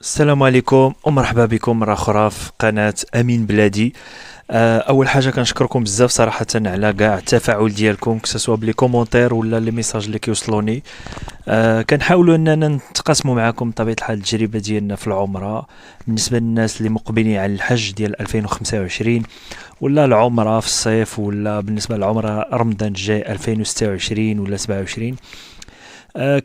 السلام عليكم ومرحبا بكم مرة أخرى في قناة أمين بلادي. أول حاجة كنشكركم بزاف صراحة على كاع التفاعل ديالكم كسوا بلي كومونتير ولا لي ميساج اللي كيوصلوني. كنحاولوا أننا نتقاسموا معكم بطبيعة الحال التجربة ديالنا في العمرة بالنسبة للناس اللي مقبلين على الحج ديال 2025 ولا العمرة في الصيف ولا بالنسبة للعمرة رمضان الجاي 2026 ولا 27.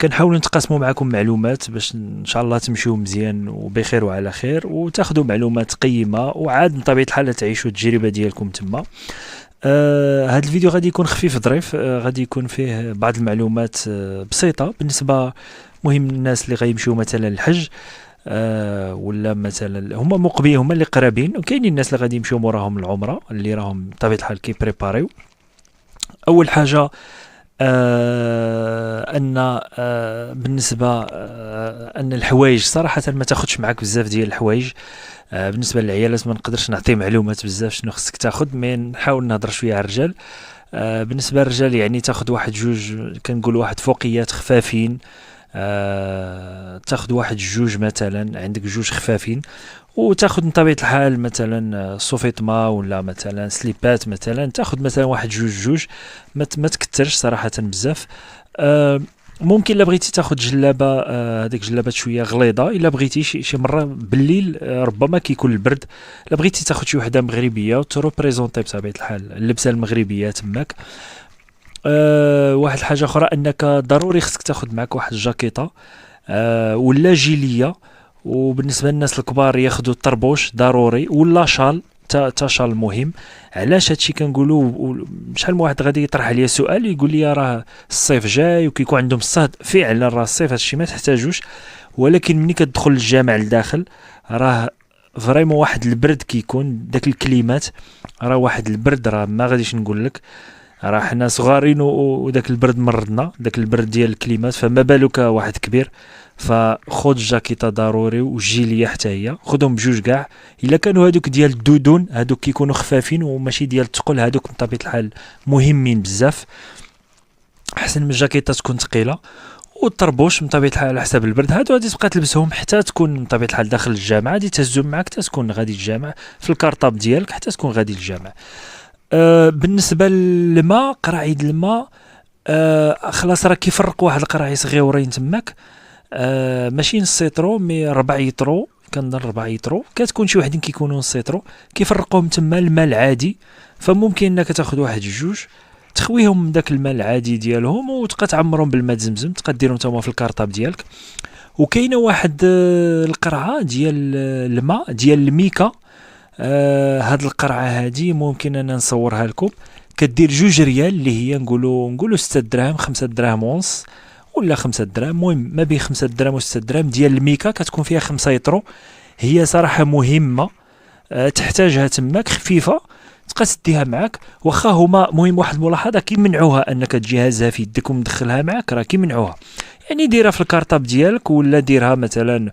كنحاولوا نتقاسموا معكم معلومات باش ان شاء الله تمشيو مزيان وبخير وعلى خير وتاخذوا معلومات قيمه وعاد بطبيعه الحال تعيشوا التجربه ديالكم تما. هذا الفيديو غادي يكون خفيف ظريف، غادي يكون فيه بعض المعلومات بسيطه بالنسبه مهم الناس اللي غيمشيو مثلا الحج، ولا مثلا هما مقبلين هما اللي قرابين، وكاينين الناس اللي غادي يمشيو موراهم العمره اللي راهم بطبيعه الحال كيبريباريو. اول حاجه ان بالنسبه ان الحوايج صراحه ما تاخذش معك بزاف ديال الحوايج. بالنسبه للعيالات ما نقدرش نعطي معلومات بزاف شنو خصك تاخذ، مي نحاول نهضر شويه على الرجال. بالنسبه للرجال يعني تاخذ واحد جوج، كنقول واحد فوقيات خفافين. تاخذ واحد جوج مثلا، عندك جوج خفافين، وتاخذ من طبيعه الحال مثلا سوفيتما ولا مثلا سليبات، مثلا تاخذ مثلا واحد جوج جوج، ما تكترش صراحه بزاف. آه ممكن الا بغيتي تاخذ جلابه، هذيك جلابات شويه غليظه الا بغيتي شي مره بالليل، ربما كيكون البرد. الا بغيتي تاخذ شي وحده مغربيه وتروبريزونتي بطبيعه الحال اللبسه المغربيه تماك. واحد الحاجه اخرى انك ضروري خصك تاخذ معك واحد الجاكيطه ولا جيليه. وبالنسبه للناس الكبار ياخذوا الطربوش ضروري ولا شال. تا شال مهم. علاش هادشي كنقولوا؟ شحال من واحد غادي يطرح عليا سؤال يقول لي راه الصيف جاي وكيكون عندهم الصهد، فعلا راه الصيف هادشي ما تحتاجوش، ولكن ملي كتدخل الجامع لداخل راه فريمون واحد البرد كيكون داك الكليمات، راه واحد البرد راه ما غاديش نقول لك. راه حنا صغارين وداك البرد مرضنا، داك البرد ديال الكليمات، فما بالك واحد كبير. فخذ الجاكيطه ضروري والجيليه حتى هي خذهم بجوج كاع. الا كانوا هادوك ديال الدودون هادوك كيكونوا خفافين وماشي ديال الثقل، هادوك بطبيعه الحال مهمين بزاف، احسن من الجاكيطه تكون ثقيله. والطربوش من طبيعه الحال على حسب البرد، هادو غادي تبقى تلبسهم حتى تكون من طبيعه الحال داخل الجامعه، غادي تهزهم معاك حتى تكون غادي الجامع في الكارطاب ديالك حتى تكون غادي الجامع. بالنسبه للماء، قراعيد الماء، خلاص راه كيفرق واحد القراعي صغيورين تماك. ماشي نص يطرو مي 4 يطرو، كنظن 4 يطرو، كتكون شي وحدين كيكونوا نص يطرو كيفرقوهم تما الماء العادي. فممكن انك تاخذ واحد جوج تخويهم من داك الماء العادي ديالهم وتبقى تعمرهم بالماء زمزم، تبقى ديرهم تما في الكارطاب ديالك. وكاينه واحد القرعه ديال الماء ديال الميكا. هاد القرعه هادي ممكن انا نصورها لكم. كدير جوج ريال اللي هي نقولوا 6 دراهم 5 دراهم ونص ولا 5 دراهم، المهم ما بين 5 دراهم و 6 دراهم ديال الميكا، كتكون فيها 5 يطرو. هي صراحه مهمه، تحتاجها تماك، خفيفه، تبقى تديها معاك. واخا هما مهم واحد الملاحظه كيمنعوها انك تجي هازها في يدك ومدخلها معاك، راه كيمنعوها. يعني ديرها في الكارطاب ديالك ولا ديرها مثلا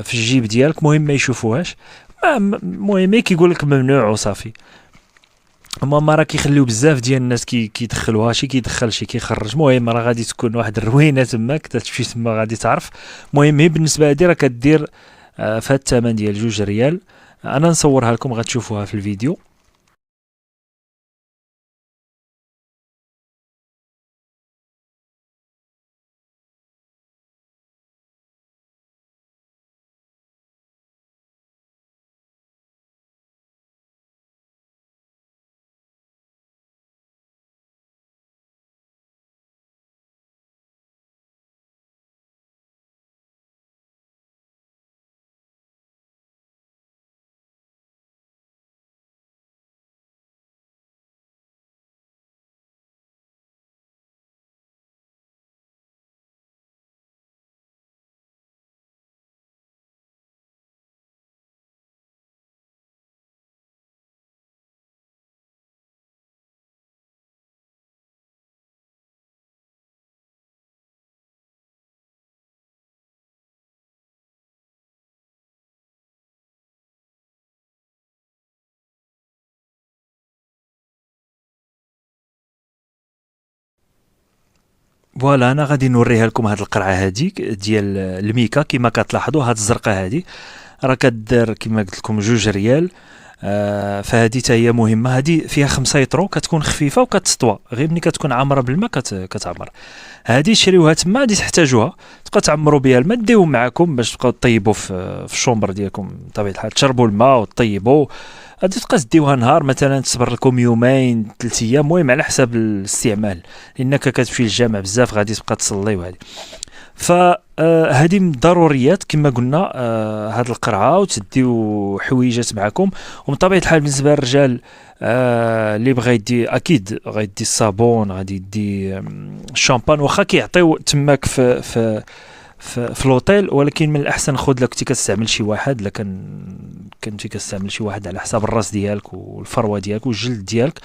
في الجيب ديالك، مهم ما يشوفوهاش. المهم كيقول لك ممنوع وصافي. هما راه كيخليو بزاف ديال الناس كيدخلوها، شي كيدخل شي كيخرج، المهم راه غادي تكون واحد الروينه تماك، تمشي تما غادي تعرف. المهم هي بالنسبه هادي راه كدير في هاد الثمن ديال جوج ريال. انا نصورها لكم غتشوفوها في الفيديو. فوالا انا غادي نوريها لكم هاد القرعه هذيك ديال الميكا. كما كتلاحظوا هاد الزرقاء هادي راه كدير كما قلت لكم 2 ريال. فهذه حتى هي مهمه. هذه فيها 5 يطرو، كتكون خفيفه وكتستوى غير ملي كتكون عامره بالماء كتعمر. هذه شريوها تما غادي تحتاجوها، تبقى تعمروا بها الماء، ديوه معكم باش تبقاو طيبوا في الشومبر ديالكم بطبيعه الحال، تشربوا الماء وطيبوا. غادي تبقى تديوها نهار مثلا، تصبر لكم يومين 3 ايام، المهم على حسب الاستعمال، لانك كتمشي للجامع بزاف غادي تبقى تصلي وهذه. فهذه من الضروريات كما قلنا. هاد القرعه وتديو حويجات معكم. ومن طبيعه الحال بالنسبه للرجال اللي بغى يدي اكيد غيدي الصابون، غادي يدي الشامبان، واخا كيعطيو تماك في لوطيل، ولكن من الاحسن خذ لك كنتي كتستعمل شي واحد، الا كنتي كتستعمل شي واحد على حساب الراس ديالك والفروه ديالك والجلد ديالك،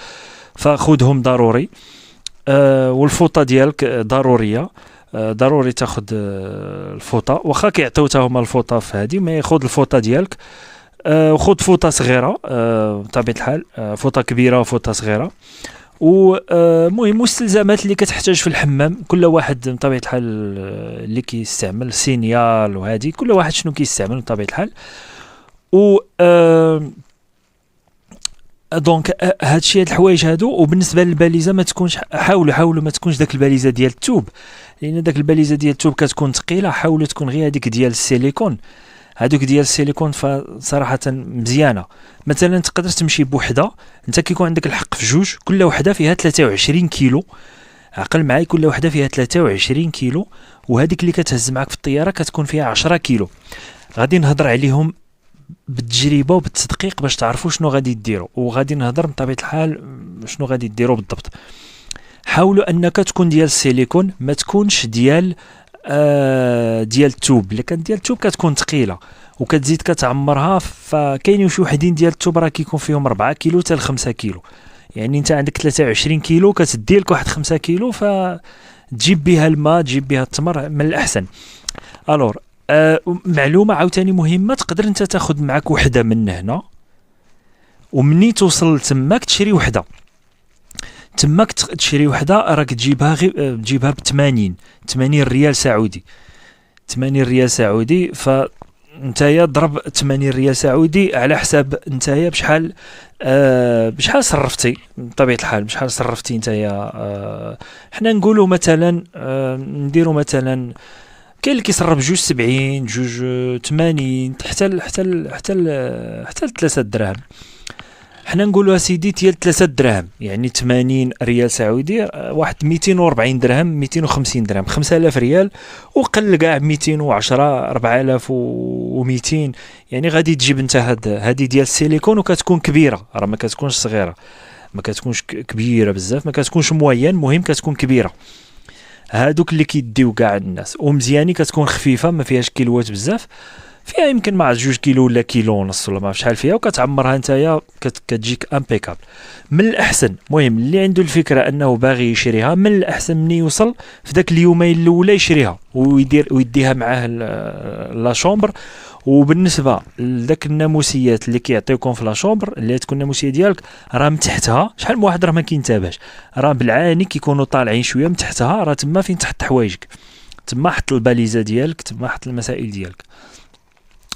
فخذهم ضروري. والفوطه ديالك ضروريه، ضروري تاخذ الفوطه، واخا كيعطيو حتى هما الفوطه في هذه، ما خذ الفوطه ديالك. وخذ فوطه صغيره بطبيعه الحال، فوطه كبيره وفوطه صغيره. ومهم مستلزمات اللي كتحتاج في الحمام، كل واحد بطبيعه الحال اللي كيستعمل سينيال وهذه، كل واحد شنو كيستعمل بطبيعه الحال. و دونك هادشي، هاد الحوايج هادو. وبالنسبه للباليزه ما تكونش، حاولوا ما تكونش داك الباليزه ديال الثوب، لان داك الباليزه ديال الثوب كتكون ثقيله. حاولوا تكون غير هذيك ديال السيليكون، هادوك ديال السيليكون فصراحه مزيانه. مثلا تقدر تمشي بوحده، انت كيكون عندك الحق في 2، كل وحده فيها 23 كيلو، عقل معايا، كل وحده فيها 23 كيلو. وهذيك اللي كتهز معك في الطياره كتكون فيها 10 كيلو. غادي نهضر عليهم بالتجربه وبالتدقيق باش تعرفوا شنو غادي ديروا، وغادي نهضر بطبيعه الحال شنو غادي ديروا بالضبط. حاولوا انك تكون ديال السيليكون، ما تكونش ديال التوب. الا كانت ديال التوب كتكون ثقيله وكتزيد كتعمرها. فكاينين شي وحدين ديال التوب راه كيكون فيهم 4 كيلو حتى ل 5 كيلو، يعني انت عندك 23 كيلو كتدي لك واحد 5 كيلو، فتجيب بها الماء، تجيب بها التمر من الاحسن. الور معلومه عاوتاني مهمه، تقدر انت تاخذ معك وحده من هنا، ومني توصل تماك تشري وحده. تماك تشري وحده راك تجيبها تجيبها ب 80 ريال سعودي. 80 ريال سعودي، فنتايا ضرب 80 ريال سعودي على حساب نتايا بشحال صرفتي بطبيعه الحال، بشحال صرفتي نتايا. حنا نقولوا مثلا نديروا مثلا كاين اللي كيصرف 2.70 2.80 حتى 3 دراهم. حنا نقولوا سيدي ديال 3 دراهم، يعني 80 ريال سعودي واحد 240 درهم 250 درهم 5000 ريال، وقل كاع 210 4200. يعني غادي تجيب انت هذه ديال السيليكون، وكتكون كبيره، راه ما كتكونش صغيره، ما كتكونش كبيره بزاف، ما كتكونش موين، مهم كتكون كبيره. هادوك اللي كيديو كاع الناس ومزياني، كتكون خفيفه ما فيهاش كيلوات بزاف، فيها يمكن مع 2 كيلو ولا كيلو ونص ولا ما شحال فيها، وكتعمرها نتايا كتجيك امبيكابل. من الاحسن مهم اللي عنده الفكره انه باغي يشريها، من الاحسن مني يوصل في ذاك اليومين الاولى يشريها ويديها معاه لا شومبر. وبالنسبه لذاك الناموسيات اللي كيعطيوكم في لا شومبر، اللي تكون الناموسيه ديالك راه من تحتها، شحال من واحد راه ما كينتبهش، راه بالعاني كيكونوا طالعين شويه من تحتها، راه تما فين تحط حوايجك، تما حط الباليزه ديالك، تما حط المسائل ديالك.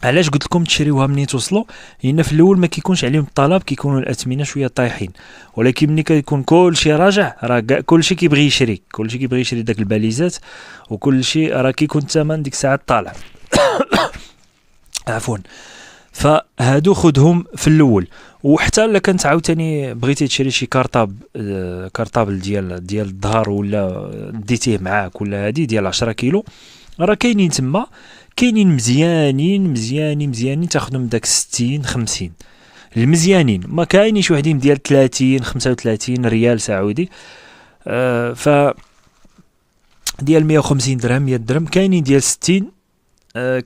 علاش قلت لكم تشريوها منين توصلوا؟ لان في الاول ما كيكونش عليهم الطلب، كيكونوا الاثمنه شويه طايحين، ولكن ملي كيكون كل شيء راجع، راه كل شيء كيبغي يشري، كل شيء كيبغي يشري داك الباليزات، وكل شيء راه كيكون الثمن ديك الساعه طالع. عفوا. فهادو خذهم في الاول. وحتى الا كنت عاوتاني بغيتي تشري شي كارطابل ديال الظهر، ولا ديتيه معاك، ولا هادي ديال 10 كيلو، راه كاينين تما، كاينين مزيانين تاخذهم داك 60 50 المزيانين. ما كاينينش وحدين ديال 30 35 ريال سعودي. ف ديال 150 درهم 100 درهم، كاينين ديال 60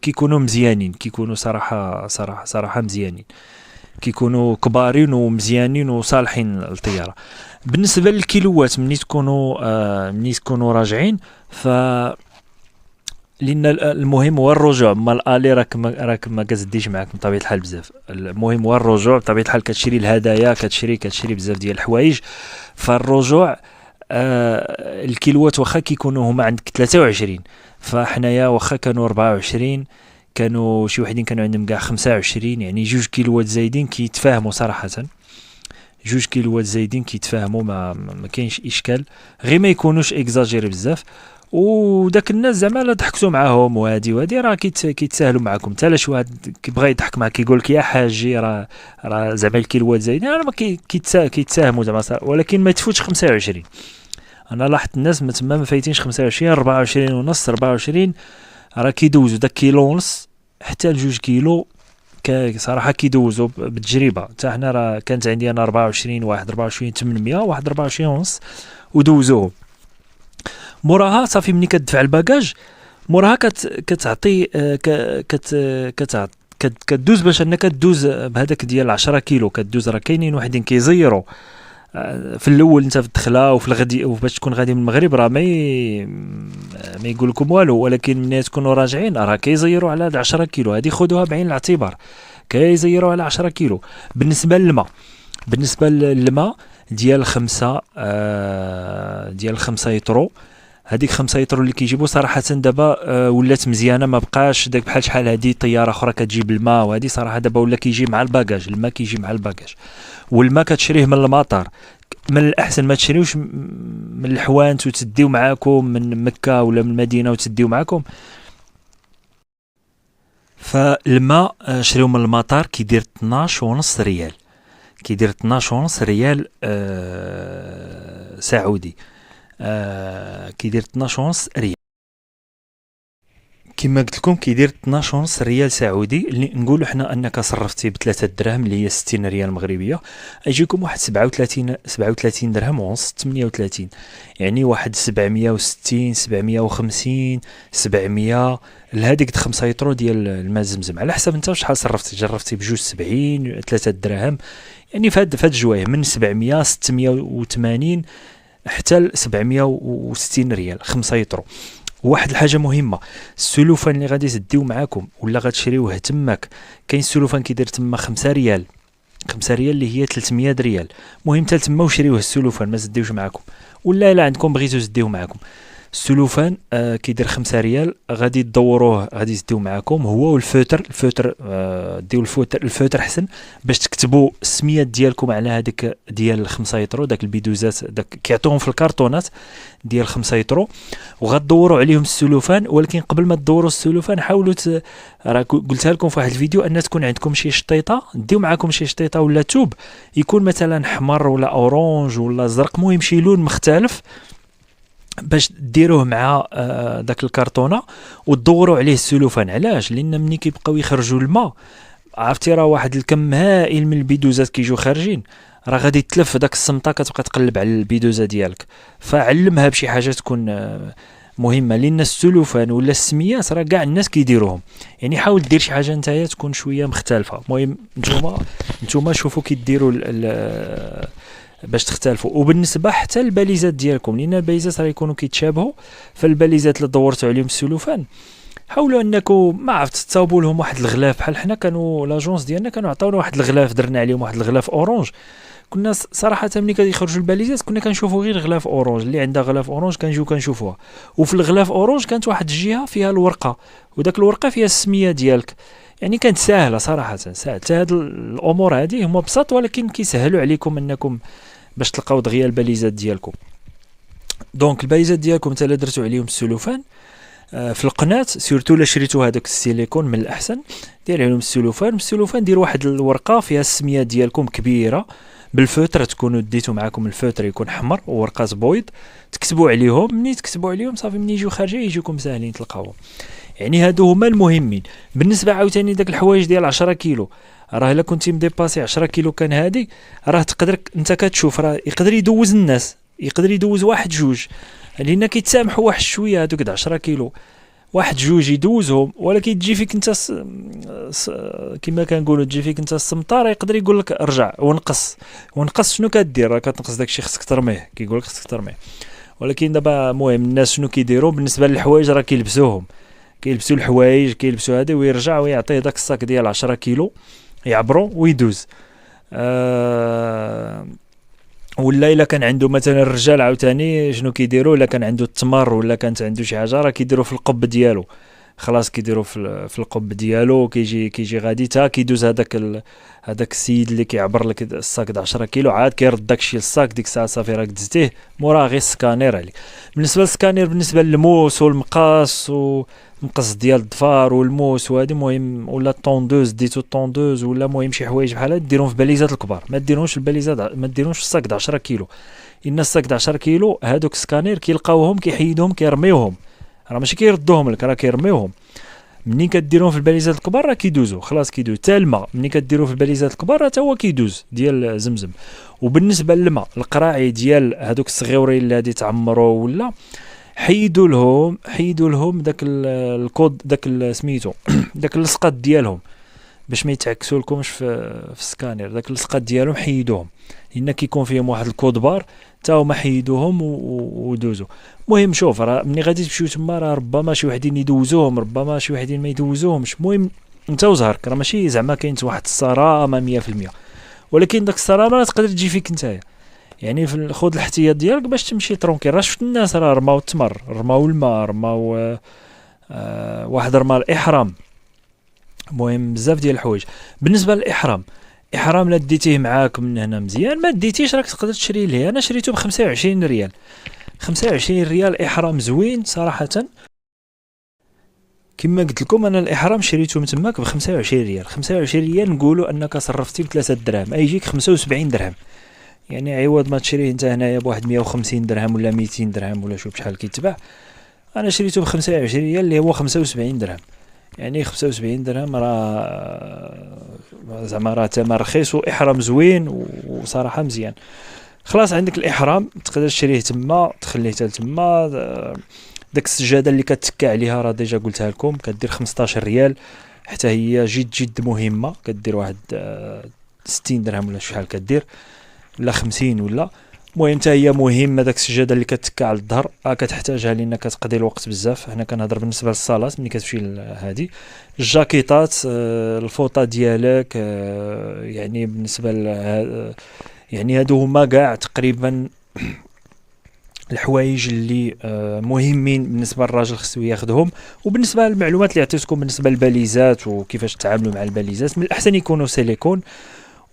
كيكونوا مزيانين، كيكونوا صراحه مزيانين، كيكونوا كبارين ومزيانين وصالحين للطياره. بالنسبه للكيلوات مني تكونوا راجعين، ف لان المهم هو الرجوع، ما الالي راك ما كتديش معاك بطبيعه الحال بزاف. المهم هو الرجوع بطبيعه الحال، كتشري الهدايا، كتشري بزاف ديال الحوايج. فالرجوع الكيلوات واخا كيكونوا هما عندك 23، فحنايا واخا كانوا 24، كانوا شي وحدين كانوا عندهم كاع 25، يعني 2 كيلوات زايدين كيتفاهموا صراحة. 2 كيلوات زايدين كيتفاهموا، ما كاينش اشكال، غير ما يكونوش اكزاجيري بزاف. وداك الناس زعما لا ضحكتوا معاهم وهادي راه كيتساهلوا معاكم. حتى لا شي واحد كيبغى يضحك معاك كيقول لك يا حاجي راه زعما الكيلوات زايدين، راه ما كيتساهموا زعما، ولكن ما تفوتش 25. انا لاحظت الناس ما تما ما فايتينش 25، 24 ونص، 24 راه كيدوزوا داك كيلو ونص حتى ل2 كيلو. صراحه كيدوزوا بالتجربه. حتى حنا راه كانت عندي انا 24، واحد 24 800، واحد 24 ونص، ودوزوه. موراها صافي ملي كتدفع الباكاج، موراها كتعطي كدوز باش انك كدوز بهذاك ديال 10 كيلو. كدوز راه كاينين وحدين كيزيروا في الاول انت في الدخله وفي الغدي، وباش تكون غادي من المغرب راه ما يقول لكم والو، ولكن ملي تكونوا راجعين راه كيزيروا على 10 كيلو. هذه خذوها بعين الاعتبار، كيزيروا على 10 كيلو. بالنسبه للماء ديال 5 يطرو، هذيك 5 يطرو اللي كيجيبوا صراحه دابا ولات مزيانه، ما بقاش داك بحال شحال هذه طياره اخرى كتجيب الماء، وهذه صراحه دابا ولا كيجي مع الباكاج. الماء كيجي مع الباكاج، والماء كتشريه من المطار. من الاحسن ما تشريوش من الحوانت وتديو معاكم من مكه ولا من المدينه وتديو معاكم. فالماء شريو من المطار كيدير 12.5 ريال، كيدير 12.5 ريال سعودي. كيدير 12.5 ريال كما قلت لكم، كيدير 12.5 ريال سعودي. اللي نقولوا حنا انك صرفتي ب3 دراهم اللي هي 60 ريال مغربيه، يجيكم واحد 37 درهم ونص، 38، يعني واحد 760 750 700 لهذيك 5 يطرو ديال الماء زمزم. على حسب انت شحال صرفتي، جرفتي بجوج 70 3 دراهم، يعني في هاد الجوايه من 700 680 حتى ل 760 ريال 5 يطرو. واحد الحاجه مهمه، السلوفان اللي غادي تديو معاكم ولا غتشريوه تماك، كاين السلوفان كيدير تما 5 ريال، 5 ريال اللي هي 300 ريال. مهم حتى تما وشريوه السلوفان، ما تديوش معاكم، ولا الا عندكم بغيتو تديوه معاكم. السلوفان كيدير 5 ريال، غادي تدوروه، غادي تديو معاكم هو والفوتر. ديو الفوتر حسن باش تكتبوا السميات ديالكم على هذيك ديال 5 يطرو، داك البيدوزات داك كيعطوهم في الكرتونات ديال 5 يطرو، وغتدوروا عليهم السلوفان. ولكن قبل ما تدوروا السلوفان حاولوا راه قلتها لكم في واحد الفيديو ان تكون عندكم شي شطيطه، ديو معاكم شي شطيطه ولا توب يكون مثلا حمر ولا اورانج ولا زرق، المهم شي لون مختلف باش ديروه مع داك الكرتونه وتدوروا عليه السلوفان. علاش؟ لان ملي كيبقاو يخرجوا الماء، عرفتي راه واحد الكم هائل من البيدوزات كيجيو خارجين، راه غادي تلف داك السمطه، كتبقى تقلب على البيدوزه ديالك. فعلمها بشي حاجه تكون مهمه، لان السلوفان ولا السميات راه كاع الناس كيديروهم. يعني حاول دير شي حاجه نتايا تكون شويه مختلفه. المهم نتوما شوفوا كيديروا باش تختلفوا. وبالنسبه حتى الباليزات ديالكم، لان الباليزات راه يكونوا كيتشابهوا، فالباليزات اللي دورتوا عليهم السلوفان حاولوا انكم ما عرفت تصاوبوا لهم واحد الغلاف. بحال حنا كانوا لاجونس ديالنا كانوا عطاونا واحد الغلاف، درنا عليهم واحد الغلاف اورانج. كنا صراحه ملي كيخرجوا الباليزات كنا كنشوفوا غير غلاف اورانج، اللي عندها غلاف اورانج كنجيو كنشوفوها. وفي الغلاف اورانج كانت واحد الجهه فيها الورقه، وداك الورقه فيها السميه ديالك. يعني كانت سهله صراحه، سهله. هاد الامور هذه هما بساط، ولكن كيسهلوا عليكم انكم باش تلقاو دغيا الباليزات ديالكم. دونك الباليزات ديالكم حتى درتوا عليهم السلوفان في القناه، سورتو الا شريتو هذاك السيليكون من الاحسن دير عليهم السلوفان. دير واحد الورقه فيها السميه ديالكم كبيره بالفوتر، تكونوا ديتوا معكم الفوتر يكون احمر وورقات بويض، تكتبوا عليهم. مني تكتبوا عليهم صافي مني يجيو خارجين يجيكم ساهلين تلقاوهم. يعني هادو هما المهمين. بالنسبه عاوتاني داك الحوايج ديال 10 كيلو، راه الا كنتي مديباسي 10 كيلو كان هادي، راه تقدر انت كتشوف راه يقدر يدوز الناس، يقدر يدوز واحد جوج، لان كيتسامحوا واحد شويه هادوك 10 كيلو، واحد جوج يدوزهم. ولكن تجي فيك انت كما كنقولوا تجي فيك انت السمطار، يقدر يقول لك ارجع ونقص. شنو كدير؟ راه كتنقص داكشي، خصك ترميه، كيقول لك خصك ترميه. ولكن دابا المهم الناس شنو كيديروا بالنسبه للحوايج؟ راه كيلبسوا الحوايج، كيلبسوا هذا ويرجع ويعطيه داك الصاك ديال 10 كيلو يعبروا ويدوز. ولا الا كان عنده مثلا الرجال عاوتاني شنو كيديروا، الا كان عنده التمر ولا كانت عنده شي حاجه راه كيديروا في القب ديالو. خلاص كيديروا في القب ديالو، كيجي غادي تا كيدوز هذاك السيد اللي كيعبر لك الصاك د 10 كيلو، عاد كيرد داكشي للصاك، ديك الساعه صافي راك دزتيه، موراه غير سكانير عليك. بالنسبه للسكانير، بالنسبه للموس والمقاس ومقص ديال الظفار والموس وهادي، مهم ولا الطوندوز ديتو الطوندوز، ولا مهم شي حوايج بحال هاد ديرهم في باليزات الكبار، ما ديرهمش الباليزات، ما ديرهمش في الصاك د 10 كيلو. ان الصاك د 10 كيلو هادوك السكانير كيلقاوهم كيحيدوهم كيرميوهم، راه ماشي كيردوهم لك، راه كيرميوهم. منين كديرهم في الباليزات الكبار راه كيدوزو، خلاص كيدوز. حتى الماء منين كديرو في الباليزات الكبار راه تا هو كيدوز ديال زمزم. وبالنسبه للماء القراعي ديال هذوك الصغيورين اللي غادي تعمروا ولا، حيدوا لهم داك الكود، داك سميتو داك اللصقات ديالهم، باش ما يتعكسوا لكمش في السكانير. داك اللصقات ديالهم حيدوهم، لان كيكون فيهم واحد الكود بار، تا هما حيدوهم ودوزوا. المهم شوف، راه ملي غادي تمشيو تما راه ربما شي وحدين يدوزوهم، ربما شي وحدين ما يدوزوهمش. المهم انت وزهرك، راه ماشي زعما كاين واحد الصرامه 100%، ولكن داك الصرامه تقدر تجي فيك نتايا. يعني خذ الاحتياط ديالك باش تمشي ترونكي. راه شفت الناس راه رماو التمر، رماو الماء، رماو واحد رمى الاحرام. المهم بزاف ديال الحوايج. بالنسبه للاحرام، احرام لا ديتيه معاك من هنا مزيان، ما ديتيش راك تقدر تشري ليه. انا شريته ب 25 ريال، 25 ريال احرام زوين صراحه. كما قلت لكم انا الاحرام شريته من تماك ب 25 ريال. 25 ريال نقولوا انك صرفتي ب 3 دراهم، يجيك 75 درهم. يعني عوض ما تشريه انت هنايا بواحد 150 درهم ولا 200 درهم ولا شوف شحال كيتباع، انا شريته ب 25 ريال اللي هو 75 درهم. يعني 75 درهم راه زعما راه ثمن رخيص، واحرام زوين وصراحه مزيان. خلاص عندك الاحرام تقدر تشريه تما، تخليه حتى تما. داك السجاده اللي كتكا عليها راه ديجا قلتها لكم، كدير 15 ريال، حتى هي جد مهمه، كدير واحد 60 درهم ولا شحال كدير، ولا 50 ولا. المهم حتى هي مهمه داك السجاده اللي كتكا على الظهر، كتحتاجها لان كتقضي الوقت بزاف. هنا كنهضر بالنسبه للصالات ملي كتمشي لهادي. الجاكيطات، الفوطه ديالك، يعني بالنسبه يعني هادو هما كاع تقريبا الحوايج اللي مهمين بالنسبه للراجل خصو ياخذهم. وبالنسبه للمعلومات اللي عطيتكم بالنسبه للباليزات وكيفاش تتعاملوا مع الباليزات، من الاحسن يكونوا سيليكون.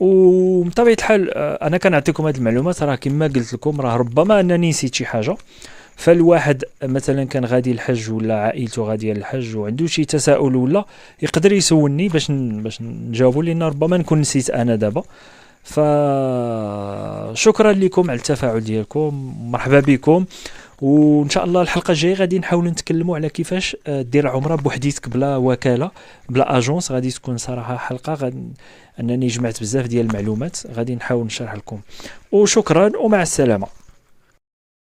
وبطبيعه الحال انا كنعطيكم هذه المعلومات راه كما قلت لكم، راه ربما انني نسيت شي حاجه. فالواحد مثلا كان غادي الحج ولا عائلته غاديه للحج وعنده شي تساؤل ولا، يقدر يسولني باش نجاوبوا، لان ربما نكون نسيت انا دابا. فشكرا لكم على التفاعل ديالكم، مرحبا بكم. وان شاء الله الحلقه الجايه غادي نحاولوا نتكلموا على كيفاش دير عمره بوحديتك بلا وكاله، بلا اجونس. غادي تكون صراحه حلقه انني جمعت بزاف ديال المعلومات، غادي نحاول نشرح لكم. وشكرا ومع السلامه.